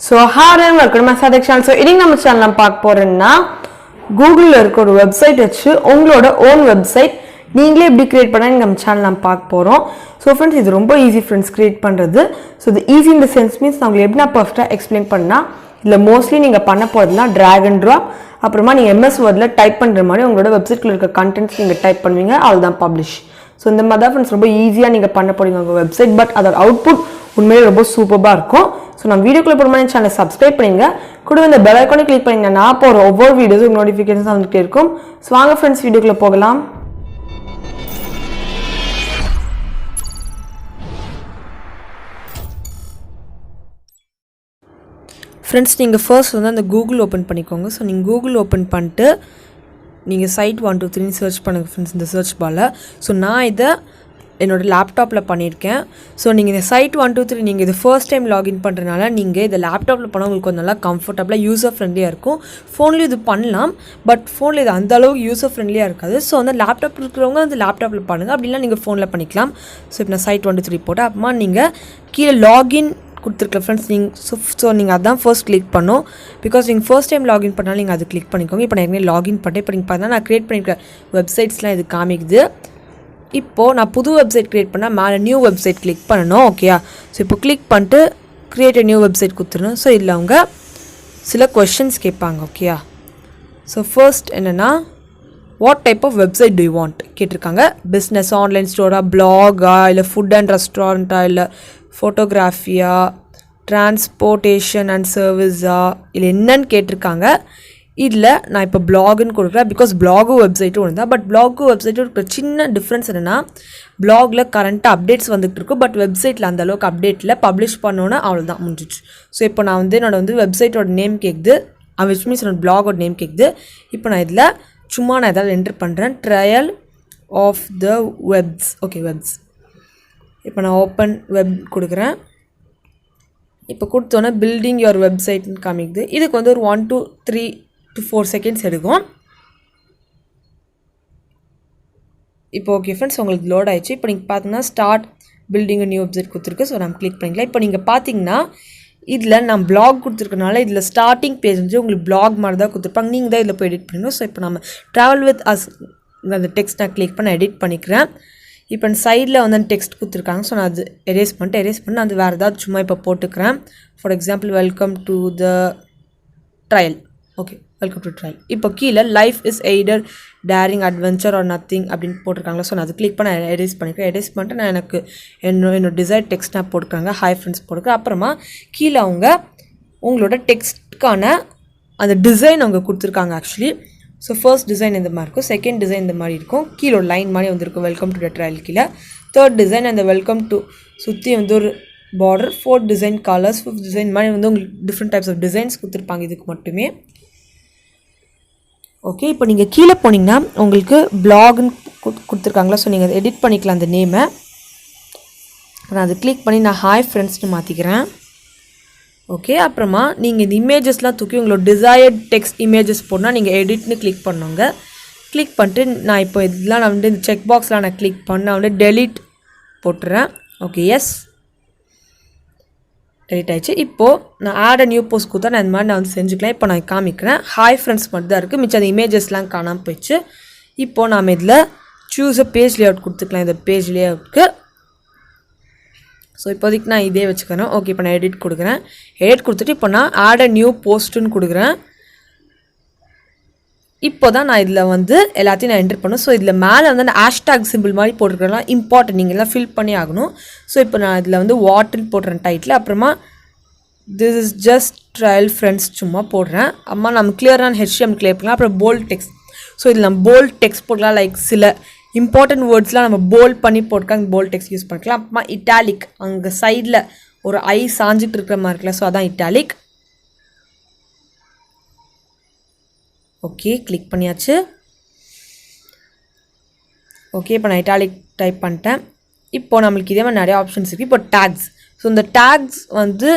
So hi and welcome to my Sci-tech channel. So இன்னைக்கு நம்ம சேனல்ல பார்க்க போறோம்னா கூகுள்ல இருக்க ஒரு வெப்சைட் வச்சு உங்களோட ஓன் வெப்சைட் நீங்களே எப்படி கிரியேட் பண்ணாங்க நம்ம சேனல்ல பார்க்க போறோம். So friends இது ரொம்ப ஈஸி friends கிரியேட் பண்றது. So the easy in the sense means நான் உங்களுக்கு எப்படி பெர்ஃபெக்ட்டா எக்ஸ்பிளைன் பண்ணா இல்ல மோஸ்ட்லி நீங்க பண்ண போறதுனா drag and drop அப்புறமா நீங்க MS Wordல டைப் பண்ற மாதிரி உங்களோட வெப்சைட்ல இருக்க கண்டென்ட்ஸ் நீங்க டைப் பண்ணுவீங்க அவ்வளவுதான் பப்ளிஷ். So இந்த மாதிரி தான் friends ரொம்ப ஈஸியா நீங்க பண்ண போறீங்க உங்க வெப்சைட் பட் அதோட அவுட்புட் உண்மையிலே ரொம்ப சூப்பரா இருக்கும். So நம்ம வீடியோக்குள்ள போறோம்னா சேனலை சப்ஸ்கிரைப் பண்ணுங்க கூட இந்த பெல் ஐகானை கிளிக் பண்ணுங்க நான் போற ஒவ்வொரு வீடியோஸும் நோட்டிஃபிகேஷன்ஸ் வந்துட்டே இருக்கும். சோ வாங்க फ्रेंड्स வீடியோக்குள்ள போகலாம். फ्रेंड्स நீங்க ஃபர்ஸ்ட் வந்து அந்த கூகுள் ஓபன் பண்ணிக்கோங்க. சோ நீங்க கூகுள் ஓபன் பண்ணிட்டு நீங்க சைட் 123 சர்ச் பண்ணுங்க फ्रेंड्स இந்த சர்ச் பால்ல. சோ நான் இத என்னோட லேப்டாப்ல பண்ணிருக்கேன். சோ நீங்க இந்த சைட் 123 நீங்க இது ஃபர்ஸ்ட் டைம் லாகின் பண்றனால நீங்க இத லேப்டாப்ல பண்ணா உங்களுக்கு நல்லா கம்ஃபர்ட்டபிளா யூசர் ஃப்ரெண்ட்லியா இருக்கும். ஃபோன்லயும் இது பண்ணலாம் பட் ஃபோன்ல இது அந்த அளவுக்கு யூசர் ஃப்ரெண்ட்லியா இருக்காது. சோ அந்த லேப்டாப் இருக்குறவங்க அந்த லேப்டாப்ல பண்ணுங்க அப்படினா நீங்க ஃபோன்ல பண்ணிக்கலாம். சோ இப்போ நான் சைட் 123 போட்டா அப்புறமா நீங்க கீழ லாகின் கொடுத்துருக்க ஃப்ரெண்ட்ஸ் நீங்கள் நீங்கள் அதான் ஃபர்ஸ்ட் கிளிக் பண்ணோம் பிகாஸ் நீங்கள் ஃபர்ஸ்ட் டைம் லாகின் பண்ணாலும் நீங்கள் அது கிளிக் பண்ணிக்கோங்க. இப்போ நான் ஏற்கனவே லாகின் பண்ணிட்டேன். இப்போ நீங்கள் பார்த்தா நான் க்ரியேட் பண்ணியிருக்க வெப்சைட்ஸ்லாம் இது காமிக்குது. இப்போது நான் புது வெப்சைட் க்ரியேட் பண்ணால் மேலே நியூ வெப்சைட் கிளிக் பண்ணணும் ஓகேயா. ஸோ இப்போ கிளிக் பண்ணிட்டு க்ரியேட் நியூ வெப்சைட் கொடுத்துருணும். ஸோ இதில் அவங்க சில கொஷின்ஸ் கேட்பாங்க ஓகேயா. ஸோ ஃபர்ஸ்ட் என்னென்னா what type of website do you want கேட்டிருக்காங்க. பிஸ்னஸ் ஆன்லைன் ஸ்டோரா பிளாகா இல்லை ஃபுட் அண்ட் ரெஸ்டாரண்ட்டா இல்லை ஃபோட்டோகிராஃபியா டிரான்ஸ்போர்ட்டேஷன் அண்ட் சர்வீஸா இல்லை என்னன்னு கேட்டிருக்காங்க. இதில் நான் இப்போ பிளாகுன்னு கொடுக்குறேன் பிகாஸ் பிளாகும் வெப்சைட்டும் ஒன்று தான். பட் பிளாகும் வெப்சைட்டும் இருக்கிற சின்ன டிஃப்ரென்ஸ் என்னென்னா பிளாகில் கரண்ட்டாக அப்டேட்ஸ் வந்துட்டு இருக்கும் பட் வெப்சைட்டில் அந்தளவுக்கு அப்டேட்டில் பப்ளிஷ் பண்ணோன்னே அவ்வளோதான் முடிஞ்சிச்சு. ஸோ இப்போ நான் வந்து என்னோட வந்து வெப்சைட்டோட நேம் கேட்குது விச் மீன்ஸ் என்னோட பிளாகோட நேம் கேட்குது. இப்போ நான் இதில் சும்மா நான் எதாவது என்டர் பண்ணுறேன் trial of the webs okay webs. இப்போ நான் ஓப்பன் வெப் கொடுக்குறேன். இப்போ கொடுத்தோன்னே பில்டிங் யுவர் வெப்சைட்னு காமிக்குது. இதுக்கு வந்து ஒரு 1 to 3 to 4 செகண்ட்ஸ் எடுக்கும். இப்போ ஓகே ஃப்ரெண்ட்ஸ் உங்களுக்கு லோட் ஆயிடுச்சு. இப்போ நீங்கள் பார்த்தீங்கன்னா ஸ்டார்ட் பில்டிங் நியூ வெப்சைட் கொடுத்துருக்கு. ஸோ நம்ம கிளிக் பண்ணிக்கலாம். இப்போ நீங்கள் பார்த்தீங்கன்னா இதில் நான் பிளாக் கொடுத்துருக்கனால இதில் ஸ்டார்டிங் பேஜ் வந்து உங்களுக்கு பிளாக் மாதிரி தான் கொடுத்துருப்பாங்க. நீங்கள் தான் இதில் போய் எடிட் பண்ணணும். ஸோ இப்போ நம்ம ட்ராவல் வித் அஸ் அந்த டெக்ஸ்ட் நான் கிளிக் பண்ண எடிட் பண்ணிக்கிறேன். இப்போ சைடில் வந்து அந்த டெக்ஸ்ட் கொடுத்துருக்காங்க. ஸோ நான் அது எரேஸ் பண்ணி அது வேறு ஏதாவது சும்மா இப்போ போட்டுக்கிறேன். For example welcome to the trial okay welcome to trial. இப்போ கீழே life is either daring adventure or nothing அப்படின்னு போட்டிருக்காங்களா. ஸோ நான் அது கிளிக் பண்ண எரேஸ் பண்ணிக்கிறேன். எரேஸ் பண்ணிட்டு நான் எனக்கு என்னோட டிசைர் டெக்ஸ்ட் நான் போட்டுருக்காங்க ஹாய் ஃப்ரெண்ட்ஸ் போட்டுருக்கேன். அப்புறமா கீழே அவங்க உங்களோட டெக்ஸ்ட்கான அந்த டிசைன் அவங்க கொடுத்துருக்காங்க ஆக்சுவலி. ஸோ ஃபர்ஸ்ட் டிசைன் இந்த மாதிரி இருக்கும், செகண்ட் டிசைன் இந்த மாதிரி இருக்கும், கீழே ஒரு லைன் மாதிரி வந்துருக்கும் வெல்கம் டு த ட்ரையல் கீழே. தேர்ட் டிசைன் அந்த வெல்கம் டு சுற்றி வந்து ஒரு border, fourth design colours, fifth design மாதிரி வந்து உங்களுக்கு டிஃப்ரெண்ட் டைப்ஸ் ஆஃப் டிசைன்ஸ் கொடுத்துருப்பாங்க இதுக்கு மட்டுமே ஓகே. இப்போ நீங்கள் கீழே போனீங்கன்னா உங்களுக்கு பிளாக்னு கொடுத்துருக்காங்களா. ஸோ நீங்கள் அதை எடிட் பண்ணிக்கலாம் அந்த நேமை. நான் அதை கிளிக் பண்ணி நான் ஹாய் ஃப்ரெண்ட்ஸ்னு மாற்றிக்கிறேன் ஓகே. அப்புறமா நீங்கள் இந்த இமேஜஸ்லாம் தூக்கி உங்களோட டிசையர்ட் டெக்ஸ்ட் இமேஜஸ் போடனா நீங்கள் எடிட்னு கிளிக் பண்ணுங்க. கிளிக் பண்ணிட்டு நான் இப்போ இதெல்லாம் நான் வந்து இந்த செக் பாக்ஸ்லாம் நான் கிளிக் பண்ண நான் வந்து டெலீட் போட்டுறேன் ஓகே. எஸ் டெலீட் ஆகிடுச்சு. இப்போது நான் ஆட் நியூ போஸ்ட் கொடுத்தா நான் இந்த மாதிரி நான் வந்து செஞ்சுக்கலாம். இப்போ நான் காமிக்கிறேன் ஹாய் ஃப்ரெண்ட்ஸ் மட்டும் தான் இருக்குது, மிச்சம் அந்த இமேஜஸ்லாம் காணாமல் போயிடுச்சு. இப்போது நாம் இதில் சூஸ் அ பேஜ் லேஅவுட் கொடுத்துக்கலாம். இந்த பேஜ் லேஅவுட்க்கு ஸோ இப்போதைக்கு நான் இதே வச்சுக்கிறேன் ஓகே. இப்போ நான் எடிட் கொடுக்குறேன். எடிட் கொடுத்துட்டு இப்போ நான் ஆட் நியூ போஸ்ட்டுன்னு கொடுக்குறேன். இப்போ தான் நான் இதில் வந்து எல்லாத்தையும் நான் என்டர் பண்ணேன். ஸோ இதில் மேலே வந்து அந்த ஹேஷ்டாக் சிம்பிள் மாதிரி போட்டுருக்கலாம் இம்பார்ட்டன்ட் நீங்கள் எல்லாம் ஃபில் பண்ணி ஆகணும். ஸோ இப்போ நான் இதில் வந்து வாட்னு போடுறேன் டைட்டில். அப்புறமா this is just trial friends சும்மா போடுறேன். அம்மா நம்ம கிளியரான HTML கிளியர் பண்ணலாம். அப்புறம் போல்ட் டெக்ஸ்ட். ஸோ இதில் நம்ம போல்ட் டெக்ஸ்ட் போடலாம் லைக் சில இம்பார்ட்டன்ட் வேர்ட்ஸ்லாம் நம்ம போல்ட் பண்ணி போட்டுருக்காங்க போல்ட் டெக்ஸ்ட் யூஸ் பண்ணிக்கலாம். அப்புறமா இட்டாலிக் அங்கே சைடில் ஒரு ஐ சாஞ்சிட்டு இருக்கிற மாதிரி இருக்குல்ல ஸோ அதான் இட்டாலிக் ஓகே. கிளிக் பண்ணியாச்சு ஓகே. இப்போ நான் இட்டாலிக் டைப் பண்ணிட்டேன். இப்போது நம்மளுக்கு இதே மாதிரி நிறைய ஆப்ஷன்ஸ் இருக்குது. இப்போ டேக்ஸ். ஸோ இந்த டேக்ஸ் வந்து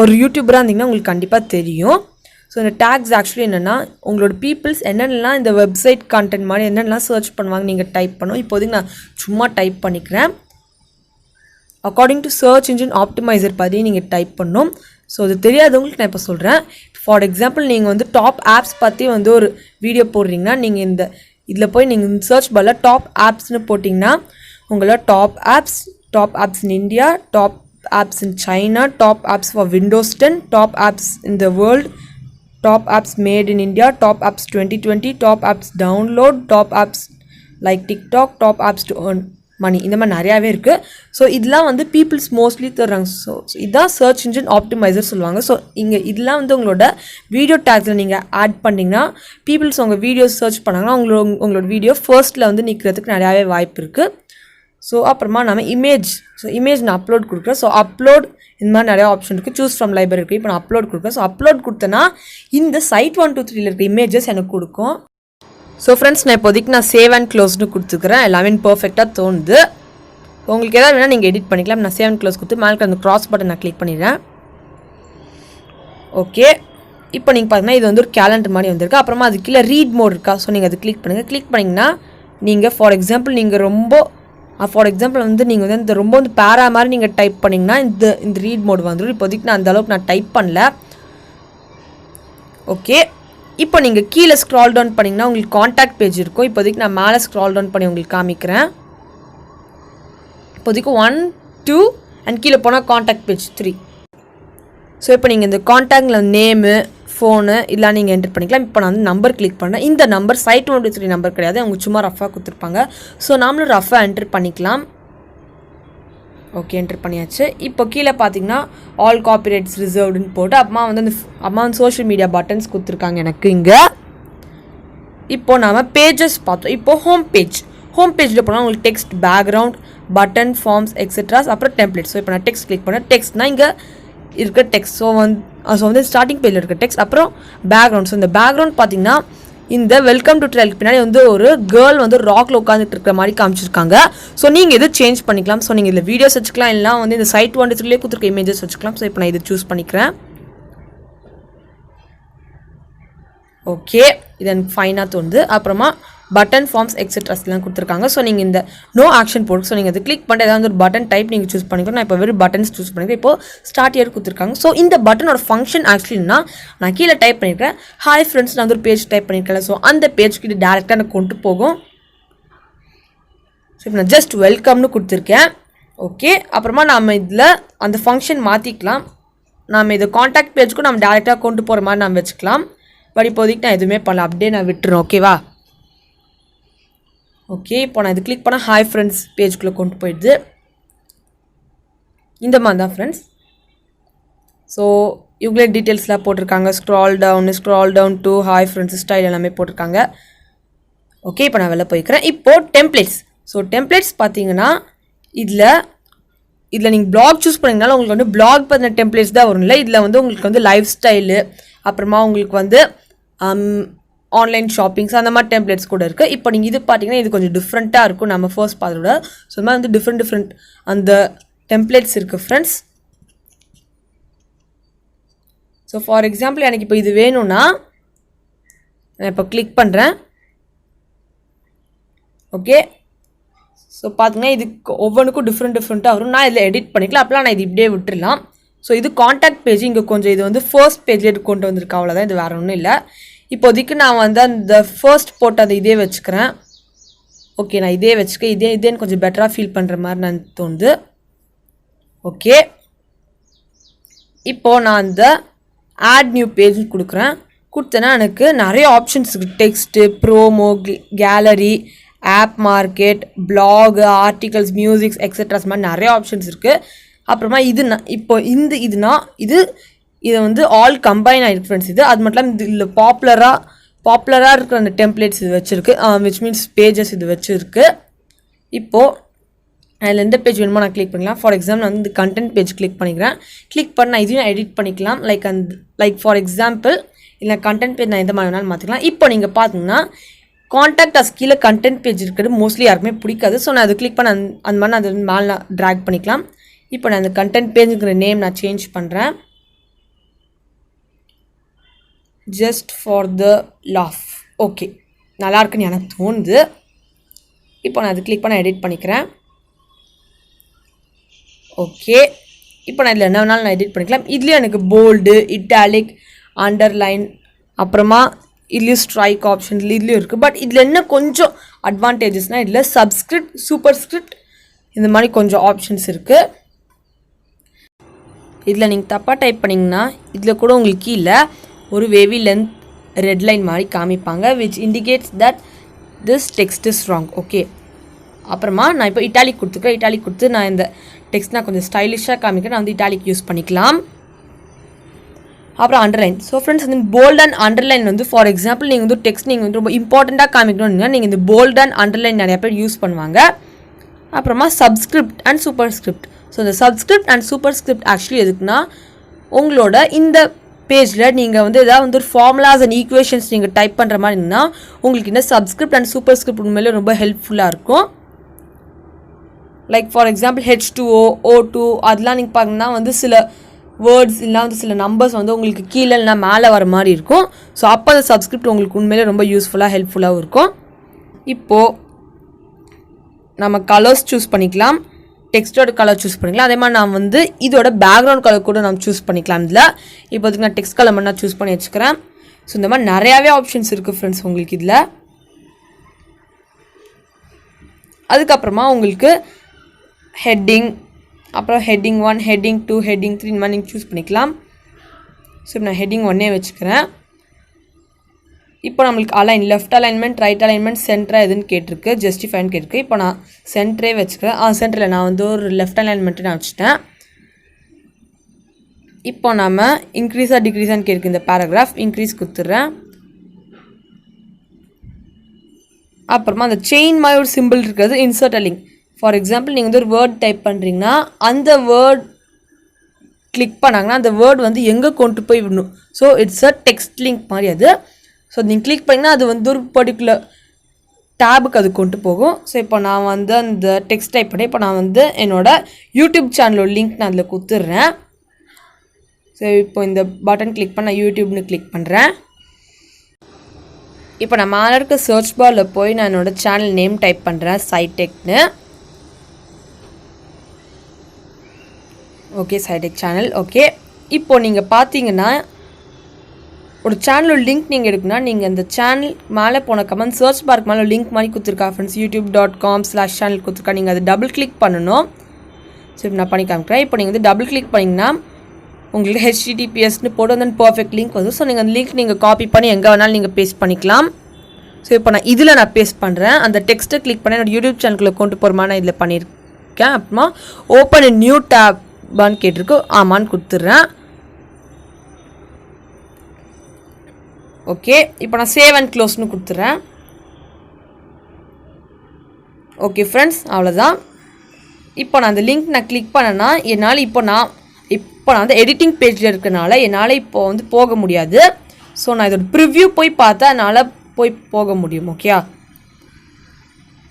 ஒரு யூடியூபராக இருந்தீங்கன்னா உங்களுக்கு கண்டிப்பாக தெரியும். ஸோ இந்த டேக்ஸ் ஆக்சுவலி என்னென்னா உங்களோட பீப்புள்ஸ் என்னென்னலாம் இந்த வெப்சைட் கண்டென்ட் மாதிரி என்னென்னலாம் சர்ச் பண்ணுவாங்க நீங்கள் டைப் பண்ணணும். இப்போதைக்கு நான் சும்மா டைப் பண்ணிக்கிறேன். According to search engine optimizer பற்றி நீங்கள் டைப் பண்ணணும். ஸோ அது தெரியாதவங்களுக்கு நான் இப்போ சொல்கிறேன். ஃபார் எக்ஸாம்பிள் நீங்கள் வந்து டாப் ஆப்ஸ் பற்றி வந்து ஒரு வீடியோ போடுறீங்கன்னா நீங்கள் இதில் போய் நீங்கள் சர்ச் பாரில் டாப் ஆப்ஸ்னு போட்டிங்கன்னா உங்களை top apps in India, top apps in China, top apps for Windows 10, top apps in the world, top apps made in India, top apps 2020, top apps download, top apps like TikTok, top apps to earn money, இந்த மாதிரி நிறையாவே இருக்குது. So இதெல்லாம் வந்து peoples mostly தர்றாங்க. So இதுதான் search engine optimizer சொல்லுவாங்க. So இங்கே இதெல்லாம் வந்து உங்களோட வீடியோ டேக்ஸில் நீங்கள் ஆட் பண்ணிங்கன்னா பீப்புள்ஸ் உங்கள் வீடியோஸ் சர்ச் பண்ணாங்கன்னா உங்களோட வீடியோ ஃபர்ஸ்ட்டில் வந்து நிற்கிறதுக்கு நிறையாவே வாய்ப்பு இருக்குது. ஸோ அப்புறமா நம்ம இமேஜ் நான் அப்லோட் கொடுக்குறேன். ஸோ அப்லோட் இந்த மாதிரி நிறையா ஆப்ஷன் இருக்குது. சூஸ் ஃப்ரம் லைப்ரரி இருக்குது. இப்போ நான் அப்லோட் கொடுக்குறேன். ஸோ அப்லோட் கொடுத்தேன்னா இந்த Sci-tech இருக்க இமேஜஸ் எனக்கு கொடுக்கும். ஸோ ஃப்ரெண்ட்ஸ், நான் இப்போதைக்கு நான் சேவ் அண்ட் க்ளோஸ்னு கொடுத்துக்கிறேன். எல்லாமே பர்ஃபெக்டாக தோணுது. உங்களுக்கு எதாவது வேணால் நீங்கள் எடிட் பண்ணிக்கலாம். நான் சேவ் அண்ட் க்ளோஸ் கொடுத்து மேலே அந்த க்ராஸ் பட்டன் நான் கிளிக் பண்ணிடுறேன். ஓகே, இப்போ நீங்கள் பார்த்தீங்கன்னா இது வந்து ஒரு கேலண்டர் மாதிரி வந்திருக்கு. அப்புறமா அது கீழே ரீட் மோட் இருக்கா. ஸோ நீங்கள் அது கிளிக் பண்ணுங்கள். கிளிக் பண்ணிங்கன்னா நீங்கள் ஃபார் எக்ஸாம்பிள் வந்து நீங்கள் வந்து இந்த ரொம்ப வந்து பேரா மாதிரி நீங்கள் டைப் பண்ணிங்கன்னா இந்த ரீட் மோட் வந்துடும். இப்போதைக்கு நான் அந்தளவுக்கு நான் டைப் பண்ணல. ஓகே, இப்போ நீங்கள் கீழே ஸ்க்ரால் டவுன் பண்ணிங்கன்னா உங்களுக்கு காண்டாக்ட் பேஜ் இருக்கும். இப்போதைக்கு நான் மேலே ஸ்க்ரால் டவுன் பண்ணி உங்களுக்கு காமிக்கிறேன். இப்போதைக்கு 1, 2 அண்ட் கீழே போனால் காண்டாக்ட் பேஜ் 3. ஸோ இப்போ நீங்கள் இந்த காண்டாக்டில் நேமு, ஃபோனு இதெல்லாம் நீங்கள் என்டர் பண்ணிக்கலாம். இப்போ நான் வந்து நம்பர் கிளிக் பண்ணேன். இந்த நம்பர் Sci-tech நம்பர் கிடையாது, அவங்க சும்மா ரஃபாக கொடுத்துருப்பாங்க. ஸோ நாமளும் ரஃபாக என்டர் பண்ணிக்கலாம். ஓகே, என்டர் பண்ணியாச்சு. இப்போ கீழே பார்த்தீங்கன்னா ஆல் காப்பிரைட்ஸ் ரிசர்வ்டுன்னு போட்டு அம்மா வந்து சோஷியல் மீடியா பட்டன்ஸ் கொடுத்துருக்காங்க எனக்கு இங்கே. இப்போது நாம் பேஜஸ் பார்த்தோம். இப்போது ஹோம் பேஜில் போனால் உங்களுக்கு text, background, button, forms etceteras, அப்புறம் டெம்ப்ளேட். ஸோ இப்போ நான் டெக்ஸ்ட் கிளிக் பண்ணேன். டெக்ஸ்ட்னால் இங்கே இருக்க டெக்ஸ்ட். ஸோ வந்து ஸ்டார்டிங் பேஜில் இருக்க டெக்ஸ்ட். அப்புறம் பேக்ரவுண்ட். ஸோ இந்த பேக்ரவுண்ட் பார்த்தீங்கன்னா இந்த வெல்கம் டு ட்ரையலுக்கு பின்னாடி வந்து ஒரு கேர்ள் வந்து ராக்ல உட்காந்துட்டு இருக்கிற மாதிரி காமிச்சிருக்காங்க. ஸோ நீங்கள் இது சேஞ்ச் பண்ணிக்கலாம். ஸோ நீங்கள் இதில் வீடியோஸ் வச்சுக்கலாம், இல்லை வந்து இந்த Sci-tech கொடுத்துருக்க இமேஜஸ் வச்சுக்கலாம். ஸோ இப்போ நான் இதை சூஸ் பண்ணிக்கிறேன். ஓகே, இது எனக்கு ஃபைனாக தோணுது. அப்புறமா பட்டன், ஃபார்ம்ஸ் எக்ஸெட்ராஸ்லாம் கொடுத்துருக்காங்க. ஸோ நீங்கள் இந்த நோ ஆக்ஷன் போட்டு ஸோ நீங்கள் அதை கிளிக் பண்ணிட்டு ஏதாவது ஒரு பட்டன் டைப் நீங்கள் சூஸ் பண்ணிக்கலாம். நான் இப்போ வெறும் பட்டன்ஸ் சூஸ் பண்ணிக்கிறேன். இப்போ ஸ்டார்ட் இயர் கொடுத்துருக்காங்க. ஸோ இந்த பட்டனோட ஃபங்க்ஷன் ஆக்சுவலினா நான் கீழே டைப் பண்ணியிருக்கேன் ஹாய் ஃப்ரெண்ட்ஸ், நான் வந்து ஒரு பேஜ் டைப் பண்ணியிருக்கேன். ஸோ அந்த பேஜ்க்கு இது டேரெக்டாக எனக்கு கொண்டு போகும். ஸோ இப்போ நான் ஜஸ்ட் வெல்கம்னு கொடுத்துருக்கேன். ஓகே, அப்புறமா நாம் இதில் அந்த ஃபங்க்ஷன் மாற்றிக்கலாம். நாம் இதை காண்டாக்ட் பேஜுக்கும் நம்ம டேரெக்டாக கொண்டு போகிற மாதிரி நம்ம வச்சுக்கலாம். பட் இப்போதைக்கு நான் எதுவுமே பண்ணல, அப்படியே நான் விட்டுறேன். ஓகேவா? ஓகே, இப்போ நான் இது கிளிக் பண்ணால் ஹாய் ஃப்ரெண்ட்ஸ் பேஜுக்குள்ளே கொண்டு போயிடுது. இந்த மாதிரி தான் ஃப்ரெண்ட்ஸ். ஸோ இவங்களே டீட்டெயில்ஸ்லாம் போட்டிருக்காங்க. Scroll down to hi friends style எல்லாமே போட்டிருக்காங்க. ஓகே, இப்போ நான் வெளில போய்க்கிறேன். இப்போது டெம்ப்ளேட்ஸ். ஸோ டெம்ப்ளேட்ஸ் பார்த்தீங்கன்னா இதில் நீங்கள் பிளாக் சூஸ் பண்ணிங்கனால உங்களுக்கு வந்து பிளாக் பற்றின டெம்ப்ளேட்ஸ் தான் வரும். இல்லை, இதில் வந்து உங்களுக்கு வந்து லைஃப் ஸ்டைலு, அப்புறமா உங்களுக்கு வந்து ஆன்லைன் ஷாப்பிங்ஸ் அந்த மாதிரி டெம்ப்ளேட்ஸ் கூட இருக்குது. இப்போ நீங்கள் இது பார்த்தீங்கன்னா இது கொஞ்சம் டிஃப்ரெண்ட்டாக இருக்கும் நம்ம ஃபர்ஸ்ட் பார்த்தோட. ஸோ இந்த மாதிரி வந்து டிஃப்ரெண்ட் அந்த டெம்ப்ளேட்ஸ் இருக்குது ஃப்ரெண்ட்ஸ். ஸோ ஃபார் எக்ஸாம்பிள் எனக்கு இப்போ இது வேணும்னா நான் இப்போ கிளிக் பண்ணுறேன். ஓகே, ஸோ பார்த்தீங்கன்னா இதுக்கு ஒவ்வொன்றுக்கும் டிஃப்ரெண்ட்டாக வரும். நான் இதில் எடிட் பண்ணிக்கலாம். அப்போலாம் நான் இது இப்படியே விட்டுடலாம். ஸோ இது காண்டாக்ட் பேஜ். இங்கே கொஞ்சம் இது வந்து ஃபர்ஸ்ட் பேஜ்லேயே கொண்டு வந்திருக்கு, அவ்வளோதான். இது வேறு ஒன்றும் இல்லை. இப்போதைக்கு நான் வந்து அந்த ஃபர்ஸ்ட் போட்டு அதை இதே வச்சுக்கிறேன். ஓகே, நான் இதே வச்சுக்க இதேன்னு கொஞ்சம் பெட்டராக ஃபீல் பண்ணுற மாதிரி நான் தோணுது. ஓகே, இப்போது நான் அந்த ஆட் நியூ பேஜ் கொடுத்தேன்னா எனக்கு நிறைய ஆப்ஷன்ஸ் இருக்குது. Text, promo, gallery, app market, blog, articles, musics etceteras மாதிரி நிறைய ஆப்ஷன்ஸ் இருக்குது. அப்புறமா இதை வந்து ஆல் கம்பைன் ஆகிருக்கு ஃப்ரெண்ட்ஸ். இது அது மட்டும் இல்லாமல் இதில் பாப்புலராக இருக்கிற அந்த டெம்ப்ளேட்ஸ் இது வச்சுருக்கு, விச் மீன்ஸ் பேஜஸ் இது வச்சுருக்கு. இப்போது அதில் எந்த பேஜ் வேணுமோ நான் கிளிக் பண்ணிக்கலாம். ஃபார் எக்ஸாம்பிள் நான் வந்து இந்த கண்டென்ட் பேஜ் கிளிக் பண்ணிக்கிறேன். கிளிக் பண்ணால் இதையும் நான் எடிட் பண்ணிக்கலாம். லைக் ஃபார் எக்ஸாம்பிள் இல்லை கண்டென்ட் பேஜ் நான் எந்த மாதிரி வேணாலும் மாற்றிக்கலாம். இப்போ நீங்கள் பார்த்தீங்கன்னா காண்டாக்ட் அஸ் கீழே கண்டென்ட் பேஜ் இருக்கிறது மோஸ்ட்லி யாருக்குமே பிடிக்காது. ஸோ நான் அது கிளிக் பண்ண அந்த மாதிரி நான் அது மேலே நான் ட்ராக் பண்ணிக்கலாம். இப்போ நான் அந்த கண்டென்ட் பேஜுங்கிற நேம் நான் சேஞ்ச் பண்ணுறேன். Just for the laugh. Okay, நல்லாயிருக்குன்னு எனக்கு தோணுது. இப்போ நான் அது கிளிக் பண்ண எடிட் பண்ணிக்கிறேன். ஓகே, இப்போ நான் இதில் என்ன வேணாலும் நான் எடிட் பண்ணிக்கலாம். இதுலேயும் எனக்கு போல்டு, இட்டாலிக், அண்டர்லைன், அப்புறமா இதுலேயும் ஸ்ட்ரைக் ஆப்ஷன் இதுலேயும் இருக்குது. பட் இதில் என்ன கொஞ்சம் அட்வான்டேஜஸ்னால் இதில் சப்ஸ்கிரிப்ட், சூப்பர் ஸ்கிரிப்ட் இந்த மாதிரி கொஞ்சம் ஆப்ஷன்ஸ் இருக்குது. இதில் நீங்கள் தப்பாக டைப் பண்ணிங்கன்னா இதில் கூட உங்களுக்கு கீழே ஒரு வேவி லென்த் ரெட் லைன் மாதிரி காமிப்பாங்க, which indicates that this text is wrong. Okay, அப்புறமா நான் இப்போ இட்டாலிக் கொடுத்துருக்கேன். இட்டாலிக் கொடுத்து நான் இந்த டெக்ஸ்ட் நான் கொஞ்சம் ஸ்டைலிஷாக காமிக்கிறேன். நான் வந்து இட்டாலிக் யூஸ் பண்ணிக்கலாம். அப்புறம் அண்டர்லைன். ஸோ ஃப்ரெண்ட்ஸ், வந்து போல்ட் அண்ட் அண்டர்லைன் வந்து ஃபார் எக்ஸாம்பிள் நீங்கள் வந்து டெக்ஸ்ட் நீங்கள் வந்து ரொம்ப இம்பார்ட்டண்ட்டாக காமிக்கணும்னா நீங்கள் இந்த போல்ட் அண்ட் அண்டர்லைன் நிறையா பேர் யூஸ் பண்ணுவாங்க. அப்புறமா subscript and superscript. So இந்த subscript and superscript actually எதுக்குன்னா உங்களோட இந்த பேஜில் நீங்கள் வந்து ஏதாவது வந்து ஒரு ஃபார்முலாஸ் அண்ட் ஈக்குவேஷன்ஸ் நீங்கள் டைப் பண்ணுற மாதிரி இருந்தால் உங்களுக்கு இந்த சப்ஸ்கிரிப்ட் அண்ட் சூப்பர் ஸ்கிரிப்ட் உண்மையிலே ரொம்ப ஹெல்ப்ஃபுல்லாக இருக்கும். Like for example H2O, O2 அதெல்லாம் நீங்கள் பார்த்தீங்கன்னா வந்து சில வேர்ட்ஸ் இல்லை வந்து சில நம்பர்ஸ் வந்து உங்களுக்கு கீழே இல்லைனா மேலே வர மாதிரி இருக்கும். ஸோ அப்போ அந்த சப்ஸ்கிரிப்ட் உங்களுக்கு உண்மையிலே ரொம்ப யூஸ்ஃபுல்லாக ஹெல்ப்ஃபுல்லாகவும் இருக்கும். இப்போது நம்ம கலர்ஸ் சூஸ் பண்ணிக்கலாம், டெக்ஸ்டோட கலர் சூஸ் பண்ணிக்கலாம். அதே மாதிரி நான் வந்து இதோட பேக்ரவுண்ட் கலர் கூட நம்ம சூஸ் பண்ணிக்கலாம். இதில் இப்போதுக்கு நான் டெக்ஸ்ட் கலர் மட்டும் நான் சூஸ் பண்ணி வச்சுக்கிறேன். ஸோ இந்த மாதிரி நிறையாவே ஆப்ஷன்ஸ் இருக்குது ஃப்ரெண்ட்ஸ் உங்களுக்கு இதில். அதுக்கப்புறமா உங்களுக்கு ஹெட்டிங், அப்புறம் ஹெட்டிங் 1, ஹெட்டிங் 2, ஹெட்டிங் 3 இந்த மாதிரி நீங்கள் சூஸ் பண்ணிக்கலாம். ஸோ இப்போ நான் ஹெட்டிங் 1 வச்சுக்கிறேன். இப்போ நம்மளுக்கு align, left alignment, right alignment, சென்டராக எதுன்னு கேட்டிருக்கு, ஜஸ்டிஃபைன்னு கேட்டிருக்கு. இப்போ நான் சென்டரே வச்சுக்கிறேன். சென்டரில் நான் வந்து ஒரு லெஃப்ட் அலைன்மெண்ட்டு நான் வச்சுட்டேன். இப்போ நம்ம இன்க்ரீஸாக டிக்ரீஸான்னு கேட்டிருக்கு இந்த பேராகிராஃப், இன்க்ரீஸ் கொடுத்துட்றேன். அப்புறமா அந்த செயின் மாதிரி ஒரு சிம்பிள் இருக்கிறது insert a link. For example நீங்கள் வந்து ஒரு வேர்ட் டைப் பண்ணுறீங்கன்னா அந்த வேர்ட் கிளிக் பண்ணாங்கன்னா அந்த வேர்ட் வந்து எங்கே கொண்டு போய் விடணும். So it's a text link மாதிரி அது. ஸோ நீங்கள் கிளிக் பண்ணிங்கன்னா அது வந்து ஒரு பர்டிகுலர் டேபுக்கு அது கொண்டு போகும். ஸோ இப்போ நான் வந்து அந்த டெக்ஸ்ட் டைப் பண்ணி இப்போ நான் வந்து என்னோடய யூடியூப் சேனலோட லிங்க் நான் அதில் கொடுத்துட்றேன். ஸோ இப்போ இந்த பட்டன் கிளிக் பண்ண யூடியூப்னு கிளிக் பண்ணுறேன். இப்போ நான் மேலே இருக்க சர்ச் பாரில் போய் நான் என்னோடய சேனல் நேம் டைப் பண்ணுறேன், Sci-techனு. Okay, Sci-tech channel. ஓகே, இப்போது நீங்கள் பார்த்தீங்கன்னா ஒரு சேனலோட லிங்க் நீங்கள் எடுக்குன்னா நீங்கள் அந்த சேனல் மேலே போன கமெண்ட் சர்ச் பார்க்கு மேலே லிங்க் மாதிரி கொடுத்துருக்கா ஃப்ரெண்ட்ஸ், youtube.com/channel கொடுத்துருக்கா. நீங்கள் அதை டபுள் கிளிக் பண்ணணும். ஸோ இப்போ நான் பண்ணி காமிக்கிறேன். இப்போ நீங்கள் வந்து டபுள் கிளிக் பண்ணிங்கன்னா உங்களுக்கு HTTPSன்னு போட்டு வந்து பர்ஃபெக்ட் லிங்க் வந்து. ஸோ நீங்கள் அந்த லிங்க் நீங்கள் காப்பி பண்ணி எங்கே வேணாலும் நீங்கள் பேஸ்ட் பண்ணிக்கலாம். ஸோ இப்போ நான் இதில் நான் பேஸ்ட் பண்ணுறேன். அந்த டெக்ஸ்ட்டை கிளிக் பண்ணி என்னோடய யூடியூப் சேனலுக்குள்ளே கொண்டு போகிற மாதிரி நான் இதில் பண்ணியிருக்கேன். அப்புறமா ஓப்பன் நியூ டேப்பான்னு கேட்டிருக்கு, ஆமான்னு கொடுத்துட்றேன். ஓகே, இப்போ நான் சேவ் அண்ட் க்ளோஸ்னு கொடுத்துட்றேன். ஓகே ஃப்ரெண்ட்ஸ், அவ்வளோதான். இப்போ நான் அந்த லிங்க் நான் கிளிக் பண்ணேன்னா என்னால் இப்போ நான் வந்து எடிட்டிங் பேஜில் இருக்கிறனால என்னால் இப்போ வந்து போக முடியாது. ஸோ நான் இதோட ப்ரிவ்யூ போய் பார்த்தா என்னால் போய் போக முடியும். ஓகே,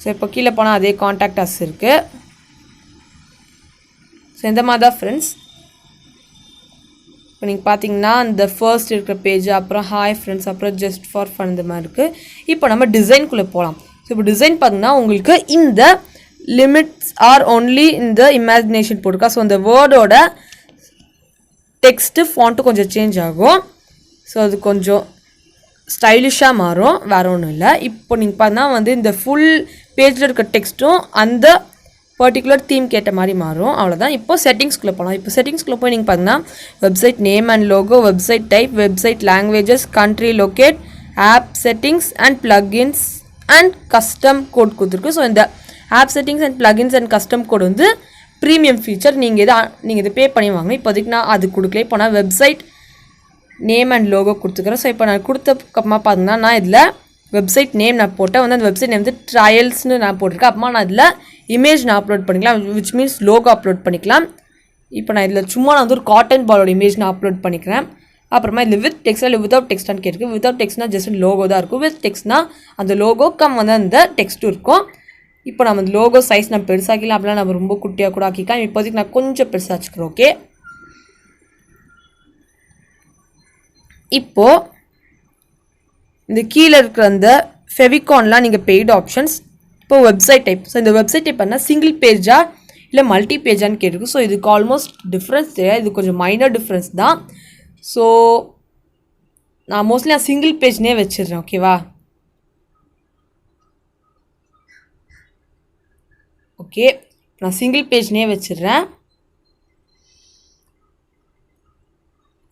ஸோ இப்போ கீழே போனால் அதே காண்டாக்ட் அஸ் இருக்குது. ஸோ இந்த மாதிரி தான் ஃப்ரெண்ட்ஸ். இப்போ நீங்கள் பார்த்தீங்கன்னா இந்த ஃபர்ஸ்ட் இருக்கிற பேஜ், அப்புறம் ஹாய் ஃப்ரெண்ட்ஸ், அப்புறம் ஜஸ்ட் ஃபார் ஃபன் இந்த மாதிரி இருக்குது. இப்போ நம்ம டிசைனுக்குள்ளே போகலாம். ஸோ இப்போ டிசைன் பார்த்தீங்கன்னா உங்களுக்கு இந்த லிமிட்ஸ் ஆர் ஒன்லி இந்த இமேஜினேஷன் போட்டிருக்கா. ஸோ அந்த வேர்டோட டெக்ஸ்ட்டு ஃபாண்ட்டு கொஞ்சம் சேஞ்ச் ஆகும். ஸோ அது கொஞ்சம் ஸ்டைலிஷாக மாறும், வேறு ஒன்றும் இல்லை. இப்போ நீங்கள் பார்த்தீங்கன்னா வந்து இந்த ஃபுல் பேஜில் இருக்க டெக்ஸ்ட்டும் அந்த பர்டிகுலர் தீம் கேட்ட மாதிரி மாறும், அவ்வளோதான். இப்போ செட்டிங்ஸ்குள்ளே போகலாம். இப்போ செட்டிங்ஸ்குள்ளே போய் நீங்கள் பார்த்தீங்கன்னா website name and logo, website type, website languages, country locate, app settings and plugins and custom code கொடுத்துருக்கு. ஸோ இந்த app settings and plugins and custom code வந்து ப்ரீமியம் ஃபீச்சர். நீங்கள் இதை பே பண்ணி வாங்க. இப்போதைக்கு நான் அது கொடுக்கல. இப்போ நான் வெப்சைட் நேம் அண்ட் லோகோ கொடுத்துக்கிறேன். ஸோ இப்போ நான் கொடுத்தப்பமா பார்த்தீங்கன்னா நான் இதில் வெப்சைட் நேம் நான் போட்டேன், வந்து அந்த வெப்சைட் நேம் வந்து ட்ரையல்ஸ்னு நான் போட்டிருக்கேன். அப்புறமா நான் இதில் இமேஜ் நான் அப்லோட் பண்ணிக்கலாம், விச் மீன்ஸ் லோகோ அப்லோட் பண்ணிக்கலாம். இப்போ நான் இதில் சும்மா நான் வந்து ஒரு காட்டன் பாலோட இமேஜ் நான் அப்லோட் பண்ணிக்கிறேன். அப்புறமா இதில் வித் டெக்ஸ்ட் இல்லை வித்தவுட் டெக்ஸ்ட்டான்னு கேட்டிருக்கு. வித்தவுட் டெக்ஸ்ட்னா ஜஸ்ட் லோகோ தான் இருக்கும். வித் டெக்ஸ்ட்னா அந்த லோகோ வந்து அந்த டெக்ஸ்ட்டும் இருக்கும். இப்போ நம்ம அந்த லோகோ சைஸ் நான் பெருசாக்கலாம், அப்படிலாம் நம்ம ரொம்ப குட்டியாக கூட ஆக்கிக்கலாம். இப்போதைக்கு நான் கொஞ்சம் பெருசாக வச்சுக்கிறேன். ஓகே, இப்போது இந்த கீழே இருக்கிற அந்த ஃபெவிகான்லாம் நீங்கள் பெய்டு ஆப்ஷன்ஸ். இப்போ வெப்சைட் டைப். ஸோ இந்த வெப்சைட் டைப் பண்ணால் சிங்கிள் பேஜாக இல்லை மல்டி பேஜான்னு கேட்டிருக்கு. ஸோ இதுக்கு ஆல்மோஸ்ட் டிஃப்ரென்ஸ் தெரியாது, இது கொஞ்சம் மைனர் டிஃப்ரென்ஸ் தான். ஸோ நான் மோஸ்ட்லி சிங்கிள் பேஜ்னே வச்சிடுறேன். ஓகேவா? ஓகே, நான் சிங்கிள் பேஜ்னே வச்சிடுறேன்.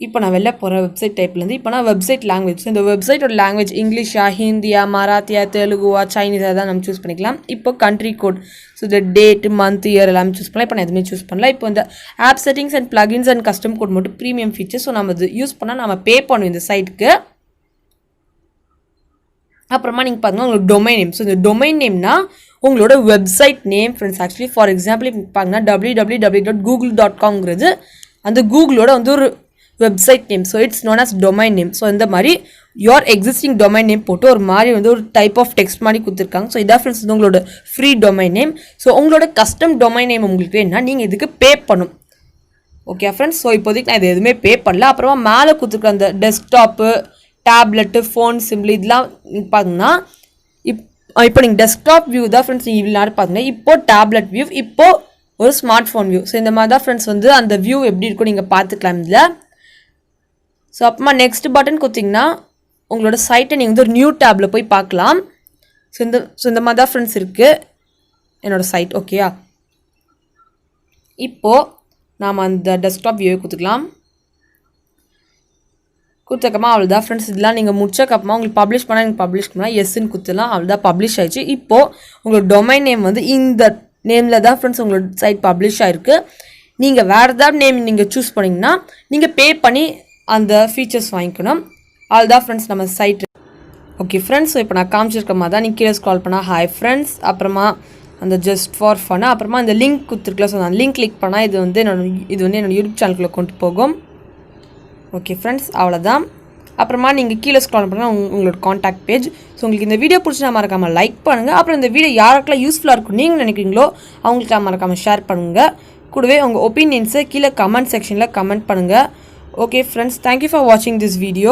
இப்போ நான் வெளில போகிற வெப்சைட் டைப்லேருந்து இப்போ நான் வெப்சைட் லாங்குவேஜ், இந்த வெப்சைட்டோட லாங்குவேஜ் இங்கிலீஷா, ஹிந்தியா, மராத்தியா, தெலுங்குவா, சைனீஸாக தான் நம்ம சூஸ் பண்ணிக்கலாம். இப்போ கண்ட்ரி கோட், ஸோ இந்த டேட், மந்த், இயர் எல்லாமே சூஸ் பண்ணலாம். இப்போ நான் எதுவுமே சூஸ் பண்ணல. இப்போ இந்த app settings and plugins and custom code மட்டும் ப்ரீமியம் ஃபீச்சர். ஸோ நம்ம இது யூஸ் பண்ணால் நம்ம பே பண்ணுவோம் இந்த சைட்டுக்கு. அப்புறமா நீங்கள் பார்த்தீங்கன்னா உங்களுக்கு டொமைன் நேம். ஸோ இந்த டொமைன் நேம்னா உங்களோட website name friends. Actually for example இப்போ பார்த்தீங்கன்னா www.google.com அந்த கூகுளோட வந்து ஒரு website name. So it's known as domain name. So இந்த மாதிரி யோர் எக்ஸிஸ்டிங் டொமைன் நேம் போட்டு ஒரு மாதிரி வந்து ஒரு டைப் ஆஃப் டெக்ஸ்ட் மாதிரி கொடுத்துருக்காங்க. ஸோ இதான் ஃப்ரெண்ட்ஸ் வந்து உங்களோட ஃப்ரீ டொமைன் நேம். ஸோ உங்களோட கஸ்டம் டொமைன் நேம் உங்களுக்கு வேணும்னா நீங்கள் இதுக்கு பே பண்ணும். ஓகே ஃப்ரெண்ட்ஸ், ஸோ இப்போதைக்கு நான் இது எதுவுமே பே பண்ணல. அப்புறமா மேலே கொடுத்துருக்க அந்த டெஸ்க்டாப்பு, டேப்லெட்டு, ஃபோன் சிம்பிள் இதெல்லாம் பார்த்தீங்கன்னா இப்போ நீங்கள் டெஸ்க்டாப் வியூ தான் ஃப்ரெண்ட்ஸ் நீங்கள் இவ்வளோ நேரம் பார்த்தீங்கன்னா இப்போது டேப்லெட் வியூ, இப்போது ஒரு ஸ்மார்ட் ஃபோன் வியூ. ஸோ இந்த மாதிரி தான் ஃப்ரெண்ட்ஸ் வந்து அந்த வியூ எப்படி இருக்கும் நீங்கள் பார்த்துக்கலாம் இதில். ஸோ அப்புறமா நெக்ஸ்ட் பட்டன் கொடுத்திங்கன்னா உங்களோட சைட்டை நீங்கள் வந்து ஒரு நியூ டேப்பில் போய் பார்க்கலாம். ஸோ இந்த மாதிரி தான் ஃப்ரெண்ட்ஸ் இருக்குது என்னோடய சைட். ஓகேயா? இப்போது நாம் அந்த டெஸ்க்டாப் வியூவை கொடுத்துக்கலாம். கொடுத்தக்கப்புறமா அவ்வளோதான் ஃப்ரெண்ட்ஸ். இதெல்லாம் நீங்கள் முடிச்சக்கப்புறமா உங்களுக்கு பப்ளிஷ் பண்ணால் நீங்கள் பப்ளிஷ் பண்ணால் எஸ்ன்னு கொடுத்துலாம். அவ்வளோதான், பப்ளிஷ் ஆயிடுச்சு. இப்போது உங்களோட டொமைன் நேம் வந்து இந்த நேமில் தான் ஃப்ரெண்ட்ஸ் உங்களோட சைட் பப்ளிஷ் ஆகிருக்கு. நீங்கள் வேறு ஏதாவது நேம் நீங்கள் சூஸ் பண்ணிங்கன்னா நீங்கள் பே பண்ணி அந்த ஃபீச்சர்ஸ் வாங்கிக்கணும். அதுதான் ஃப்ரெண்ட்ஸ் நம்ம சைட். ஓகே ஃப்ரெண்ட்ஸ், ஸோ இப்போ நான் காமிச்சிருக்க மாதிரி தான் நீங்கள் கீழே ஸ்க்ரால் பண்ணால் ஹாய் ஃப்ரெண்ட்ஸ், அப்புறமா அந்த ஜஸ்ட் ஃபார் ஃபன், அப்புறமா அந்த லிங்க் கொடுத்துருக்கல. ஸோ அந்த லிங்க் கிளிக் பண்ணால் இது வந்து என்னோட யூடியூப் சேனலுக்குள்ளே கொண்டு போகும். ஓகே ஃப்ரெண்ட்ஸ், அவ்வளோதான். அப்புறமா நீங்கள் கீழே ஸ்க்ரால் பண்ணால் உங்களோட காண்டாக்ட் பேஜ். ஸோ உங்களுக்கு இந்த வீடியோ பிடிச்சா மறக்காமல் லைக் பண்ணுங்கள். அப்புறம் இந்த வீடியோ யாருக்கெல்லாம் யூஸ்ஃபுல்லாக இருக்கும் நீங்கள் நினைக்கிறீங்களோ அவங்களுக்கு மறக்காமல் ஷேர் பண்ணுங்கள். கூடவே உங்கள் ஒப்பீனியன்ஸை கீழே கமெண்ட் செக்ஷனில் கமெண்ட் பண்ணுங்கள். Okay friends, thank you for watching this video.